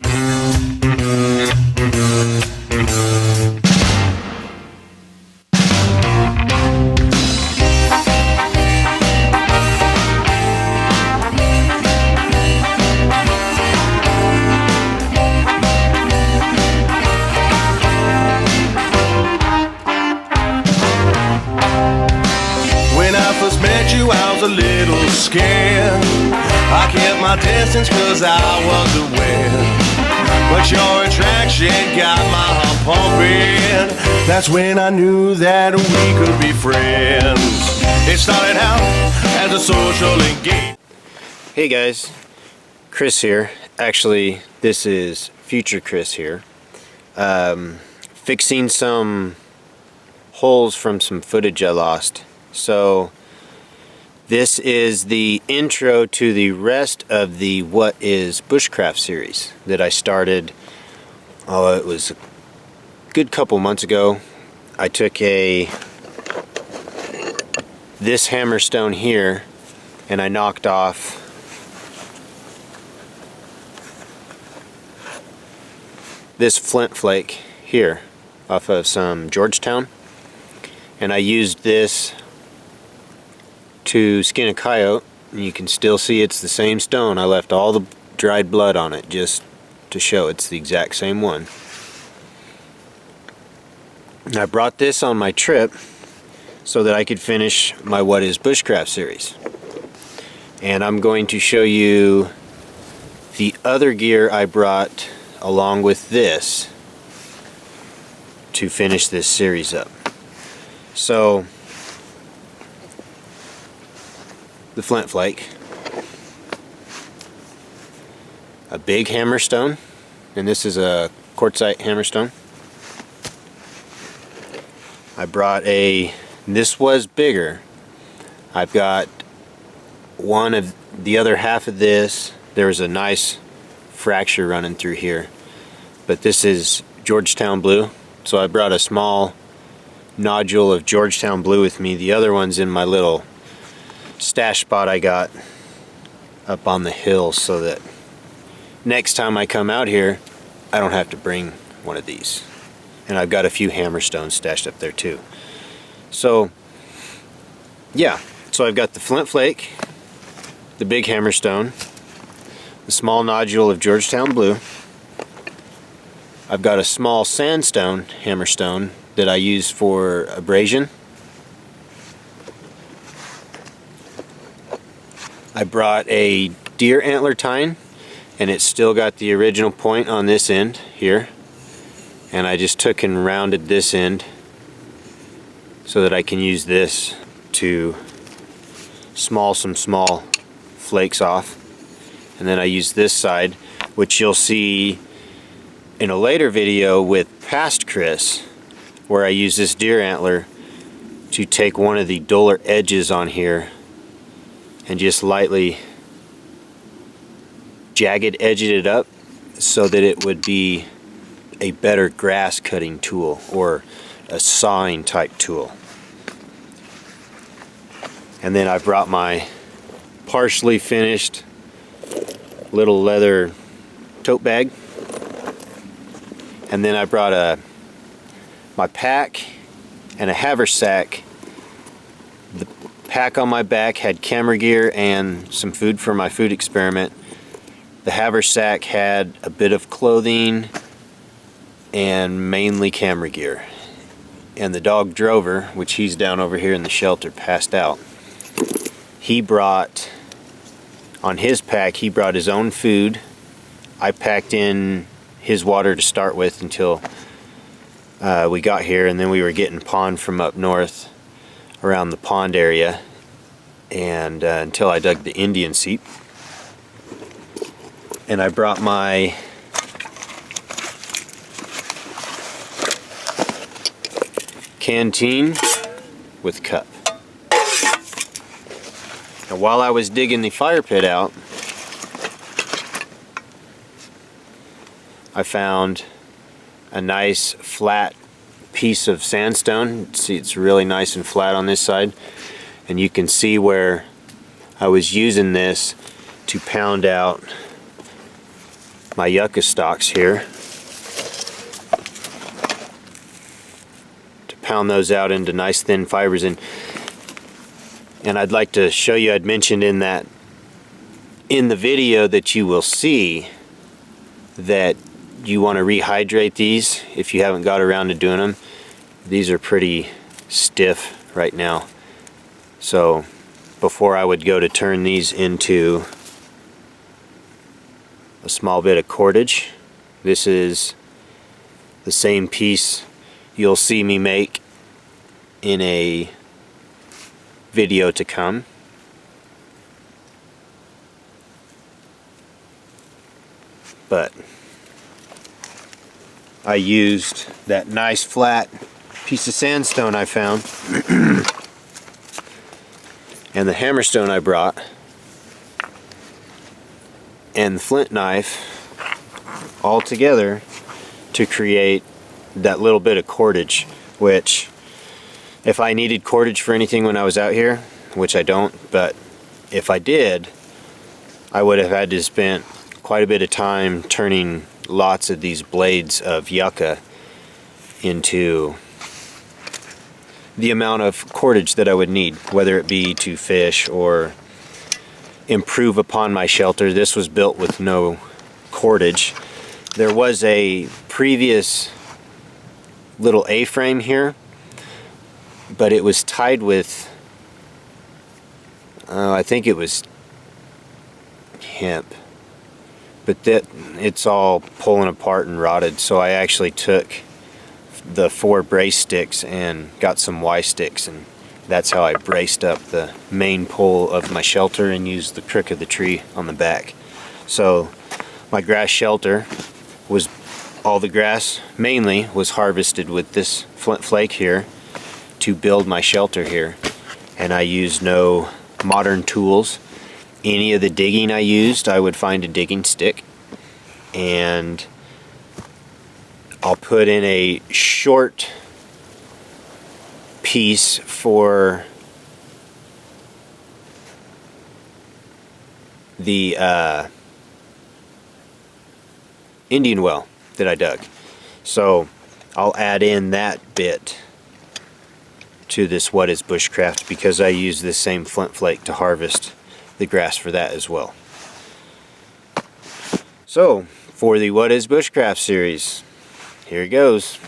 I was a little scared. I kept my distance cause I was aware, but your attraction got my heart pumping. That's when I knew that we could be friends. It started out as a social engagement. Hey guys, Chris here. Actually, this is future Chris here. Fixing some holes from some footage I lost. So this is the intro to the rest of the What is Bushcraft series that I started, it was a good couple months ago. I took this hammerstone here and I knocked off this flint flake here off of some Georgetown, and I used this to skin a coyote, and you can still see it's the same stone. I left all the dried blood on it just to show it's the exact same one. And I brought this on my trip so that I could finish my What is Bushcraft series. And I'm going to show you the other gear I brought along with this to finish this series up. So the flint flake, a big hammerstone, and this is a quartzite hammerstone. I brought this was bigger. I've got one of the other half of this. There was a nice fracture running through here, but this is Georgetown blue, so I brought a small nodule of Georgetown blue with me. The other one's in my little stash spot I got up on the hill, so that next time I come out here I don't have to bring one of these. And I've got a few hammerstones stashed up there too. So yeah, so I've got the flint flake, the big hammerstone, the small nodule of Georgetown blue. I've got a small sandstone hammerstone that I use for abrasion. I brought a deer antler tine, and it's still got the original point on this end here, and I just took and rounded this end so that I can use this to some small flakes off. And then I use this side, which you'll see in a later video with past Chris, where I use this deer antler to take one of the duller edges on here and just lightly jagged edged it up so that it would be a better grass cutting tool or a sawing type tool. And then I brought my partially finished little leather tote bag, and then I brought my pack and a haversack. The pack on my back had camera gear and some food for my food experiment. The haversack had a bit of clothing and mainly camera gear. And the dog Drover, which he's down over here in the shelter passed out, he brought, on his pack, he brought his own food. I packed in his water to start with until we got here, and then we were getting pond from up north around the pond area, and until I dug the Indian seat. And I brought my canteen with cup. And while I was digging the fire pit out, I found a nice flat piece of sandstone. See, it's really nice and flat on this side, and you can see where I was using this to pound out my yucca stalks here to pound those out into nice thin fibers. And I'd like to show you, I'd mentioned in the video that you will see that you want to rehydrate these if you haven't got around to doing them. These are pretty stiff right now. So before I would go to turn these into a small bit of cordage, this is the same piece you'll see me make in a video to come. But I used that nice flat piece of sandstone I found and the hammerstone I brought and the flint knife all together to create that little bit of cordage, which if I needed cordage for anything when I was out here, which I don't, but if I did, I would have had to spend quite a bit of time turning lots of these blades of yucca into the amount of cordage that I would need, whether it be to fish or improve upon my shelter. This was built with no cordage. There was a previous little A-frame here, but it was tied with I think it was hemp, but that it's all pulling apart and rotted, so I actually took the 4 brace sticks and got some Y sticks, and that's how I braced up the main pole of my shelter and used the crook of the tree on the back. So my grass shelter was, all the grass mainly was harvested with this flint flake here to build my shelter here, and I used no modern tools. Any of the digging I used, I would find a digging stick, and I'll put in a short piece for the Indian well that I dug. So I'll add in that bit to this What is Bushcraft, because I use this same flint flake to harvest the grass for that as well. So for the What is Bushcraft series, here it goes.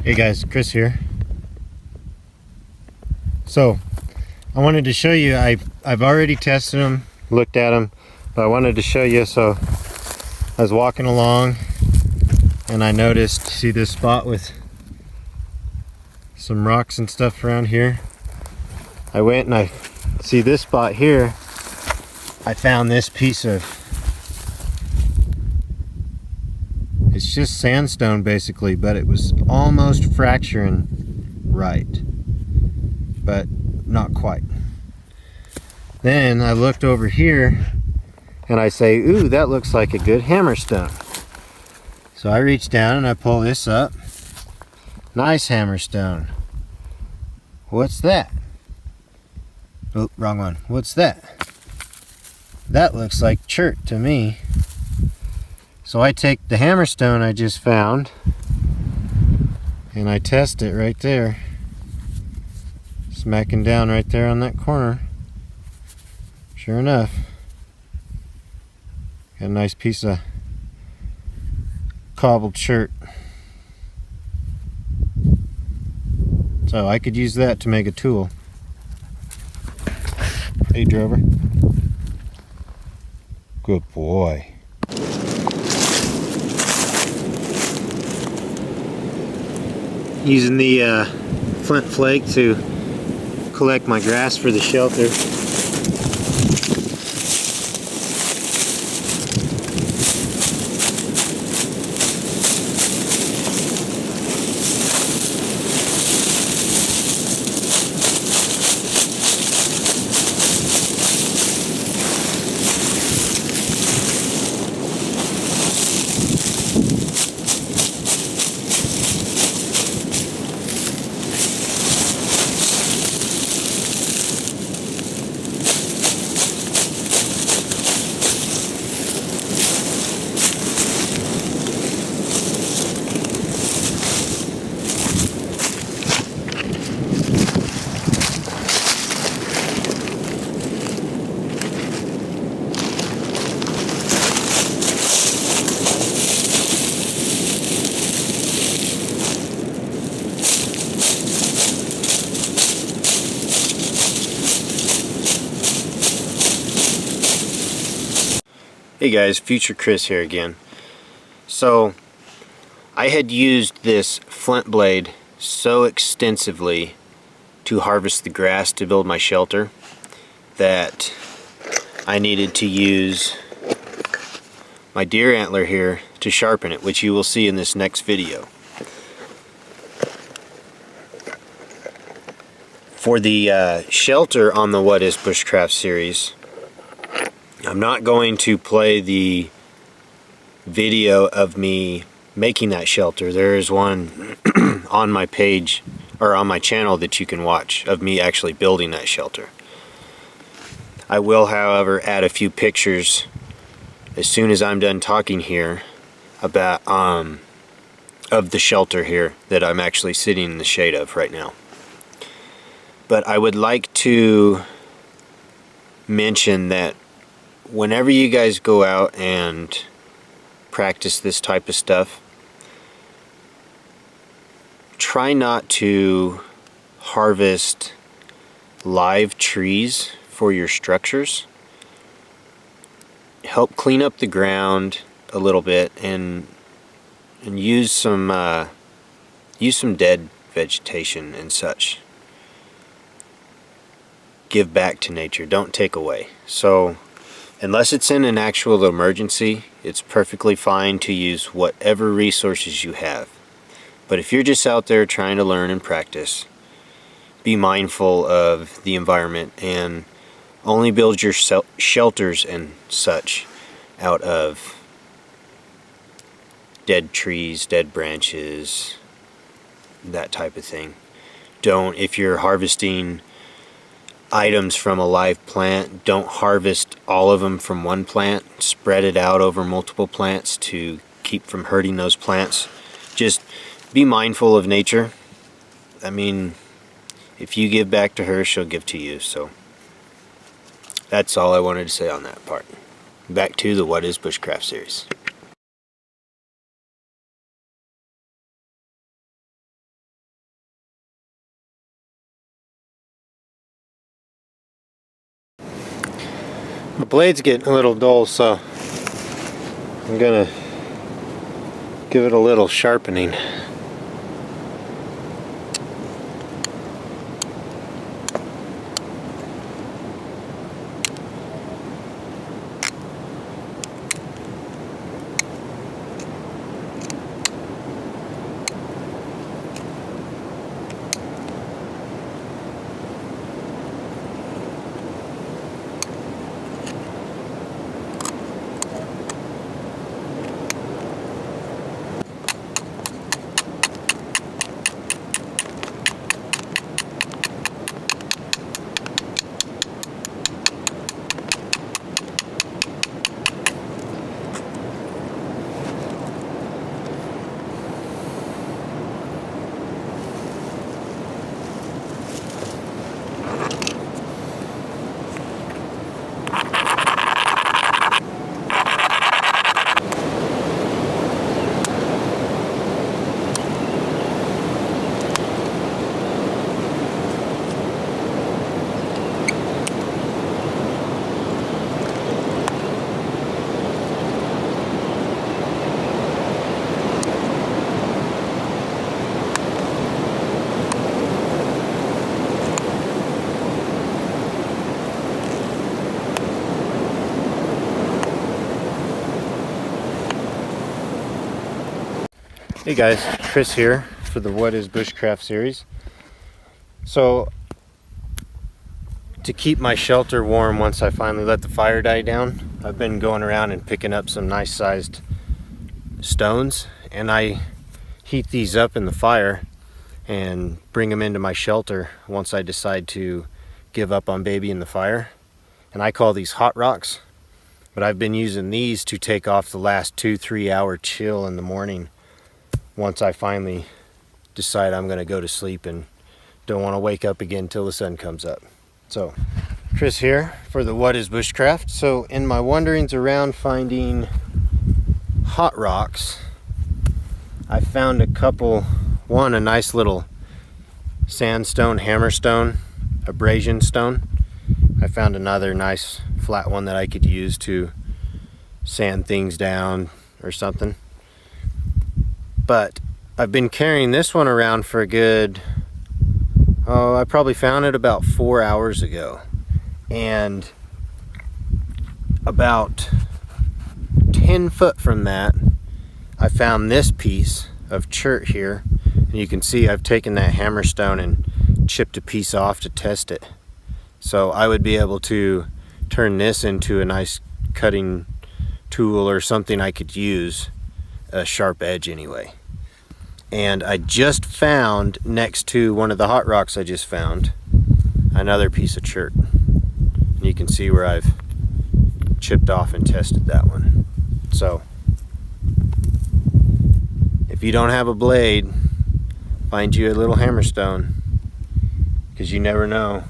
Hey guys, Chris here. So I wanted to show you, I've already tested them, looked at them, but I wanted to show you. So I was walking along and I noticed, see this spot with some rocks and stuff around here? I went and I see this spot here. I found this piece of, it's just sandstone basically, but it was almost fracturing right, but not quite. Then I looked over here and I say, ooh, that looks like a good hammerstone. So I reach down and I pull this up. Nice hammerstone. What's that? Oh, wrong one. What's that? That looks like chert to me. So I take the hammerstone I just found and I test it right there. Smacking down right there on that corner. Sure enough, a nice piece of cobbled shirt. So I could use that to make a tool. Hey, Drover. Good boy. Using the flint flake to collect my grass for the shelter. Hey guys, Future Chris here again. So, I had used this flint blade so extensively to harvest the grass to build my shelter that I needed to use my deer antler here to sharpen it, which you will see in this next video. For the shelter on the What is Bushcraft series, I'm not going to play the video of me making that shelter. There is one on my page or on my channel that you can watch of me actually building that shelter. I will, however, add a few pictures as soon as I'm done talking here about of the shelter here that I'm actually sitting in the shade of right now. But I would like to mention that whenever you guys go out and practice this type of stuff, try not to harvest live trees for your structures. Help clean up the ground a little bit and use some dead vegetation and such. Give back to nature, don't take away. So unless it's in an actual emergency, it's perfectly fine to use whatever resources you have. But if you're just out there trying to learn and practice, be mindful of the environment and only build your shelters and such out of dead trees, dead branches, that type of thing. Don't, if you're harvesting items from a live plant, don't harvest all of them from one plant. Spread it out over multiple plants to keep from hurting those plants. Just be mindful of nature. I mean, if you give back to her, she'll give to you. So that's all I wanted to say on that part. Back to the What is Bushcraft series. My blade's getting a little dull, so I'm gonna give it a little sharpening. Hey guys, Chris here for the What is Bushcraft series. So, to keep my shelter warm once I finally let the fire die down, I've been going around and picking up some nice sized stones, and I heat these up in the fire and bring them into my shelter once I decide to give up on baby in the fire. And I call these hot rocks, but I've been using these to take off the last 2-3 hour chill in the morning once I finally decide I'm going to go to sleep and don't want to wake up again till the sun comes up. So, Chris here for the What is Bushcraft. So, in my wanderings around finding hot rocks, I found a couple. One, a nice little sandstone, hammerstone, abrasion stone. I found another nice flat one that I could use to sand things down or something. But I've been carrying this one around for a good, I probably found it about 4 hours ago. And about 10 foot from that, I found this piece of chert here. And you can see I've taken that hammerstone and chipped a piece off to test it. So I would be able to turn this into a nice cutting tool or something I could use, a sharp edge anyway. And I just found, next to one of the hot rocks I just found, another piece of chert. And you can see where I've chipped off and tested that one. So, if you don't have a blade, find you a little hammerstone, because you never know.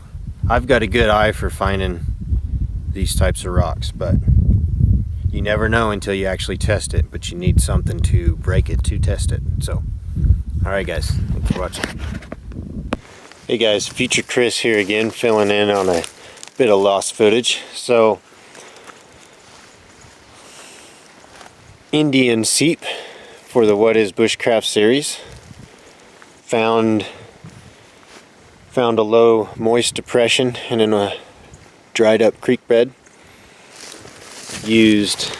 I've got a good eye for finding these types of rocks, but you never know until you actually test it, but you need something to break it to test it. So, alright guys, thanks for watching. Hey guys, Future Chris here again, filling in on a bit of lost footage. So, Indian seep for the What is Bushcraft series. Found a low moist depression and in a dried up creek bed. Used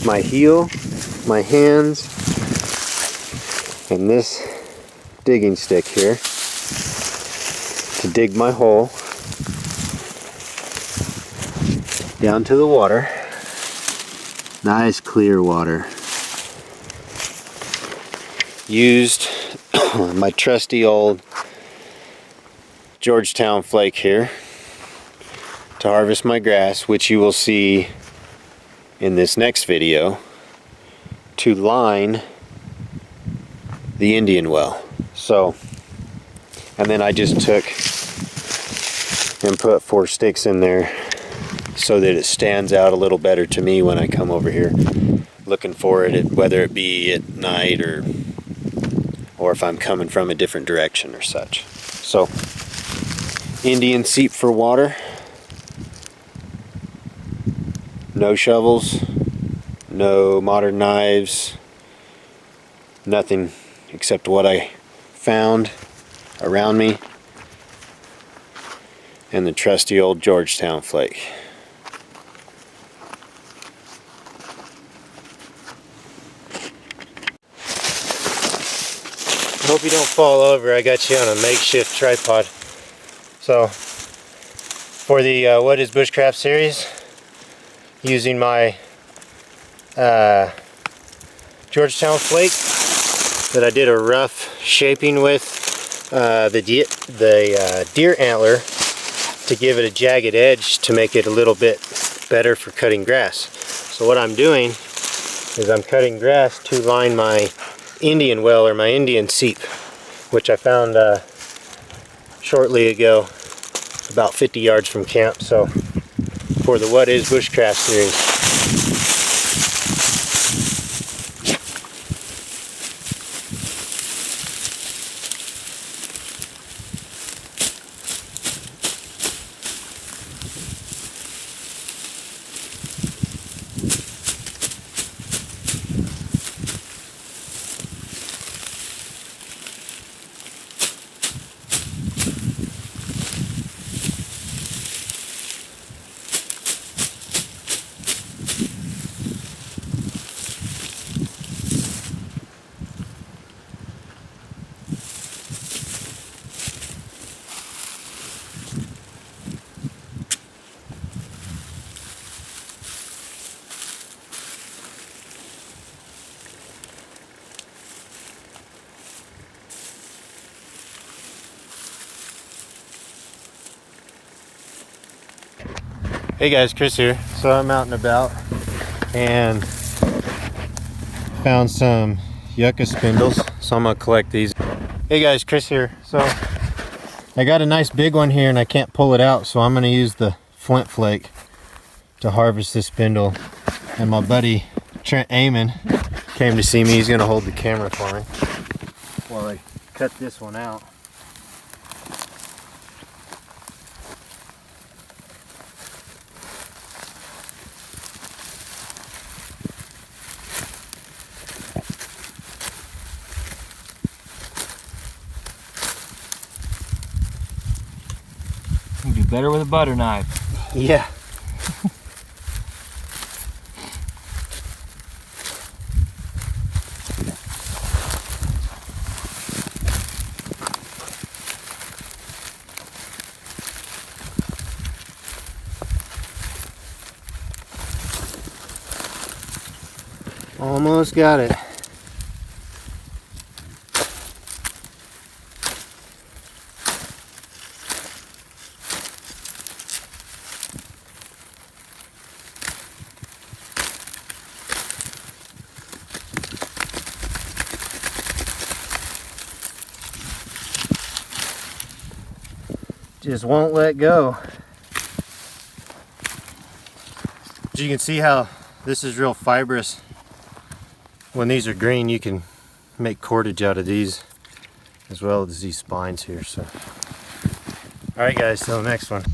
my heel, my hands, and this digging stick here to dig my hole down to the water. Nice clear water. Used my trusty old Georgetown flake here to harvest my grass, which you will see in this next video, to line the Indian well. So, and then I just took and put 4 sticks in there so that it stands out a little better to me when I come over here looking for it, whether it be at night or if I'm coming from a different direction or such. So, Indian seep for water. No shovels, no modern knives, nothing except what I found around me, and the trusty old Georgetown flake. Hope you don't fall over. I got you on a makeshift tripod. So, for the What is Bushcraft series, using my Georgetown flake that I did a rough shaping with the deer antler to give it a jagged edge to make it a little bit better for cutting grass. So what I'm doing is I'm cutting grass to line my Indian well, or my Indian seep, which I found shortly ago about 50 yards from camp. So for the What is Bushcraft series. Hey guys, Chris here. So I'm out and about and found some yucca spindles, so I'm gonna collect these. Hey guys, Chris here. So I got a nice big one here and I can't pull it out, so I'm gonna use the flint flake to harvest this spindle. And my buddy Trent Amon came to see me. He's gonna hold the camera for me while I cut this one out. You do better with a butter knife. Yeah. Almost got it. Just won't let go. As you can see how this is real fibrous. When these are green, you can make cordage out of these as well as these spines here. So, all right guys, till the next one.